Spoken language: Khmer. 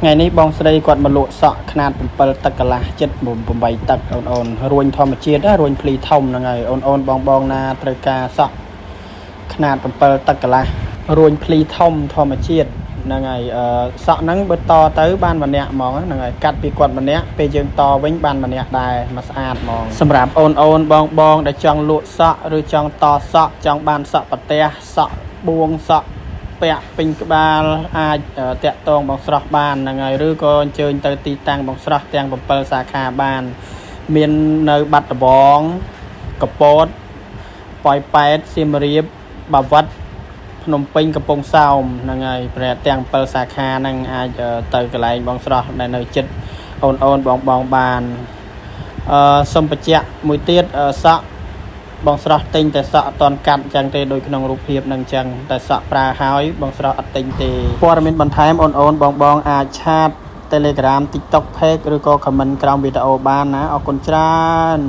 ថ្ងៃនេះបងស្រីគាត់មកលក់សក់ຂະຫນាត7ទឹកកន្លះចិត្ត8ទឹកអូនរួញធម្មជាតិរួញភ្លីធំហ្នឹងហើយអូនបងណាត្រូវការសក់ຂະຫນាត7ទឹកកន្លះរួញភ្លីធំធម្មជាតិហ្នឹងហើយសក់ហ្នឹងបើតទៅបានម្នាក់ហ្មងហ្នឹងហើយកាត់ពីគាត់ម្នាក់ពេលយើងតវិញបានម្នាក់ដែរមកស្អាតហ្មងសម្រាប់អូនបងដែលចង់លក់សក់ឬចង់តសក់ចង់បានសក់ប្រទេសសក់បួងសក់ពាក់ពេញក្បាលអាចតាក់ទងបងស្រស់បានហ្នឹងហើយឬក៏អញ្ជើញទៅទីតាំងបងស្រស់ទាំង7សាខាបានមាននៅបាត់ដំបងកពតប៉ោយប៉ែតសៀមរាបបាវិតភ្នំពេញកំពង់សោមហ្នឹងហើយប្រែទាំង7សាខាហ្នឹងអាចទៅកន្លែងបងស្រស់ដែលនៅចិត្តអូនបងបានសូមបញ្ជាក់មួយទៀតសក់បងស្រស់ទិញតែសក់អត់ទាន់កាត់អញ្ចឹងទេដូចក្នុងរូបភាពហ្នឹងអញ្ចឹងតែសក់ប្រើហើយបងស្រស់អត់ទិញទេព័ត៌មានបន្ថែមអូនបងអាចឆាត Telegram TikTok Page ឬក៏ comment ក្រោមវីដេអូបានណាអរគុណច្រើន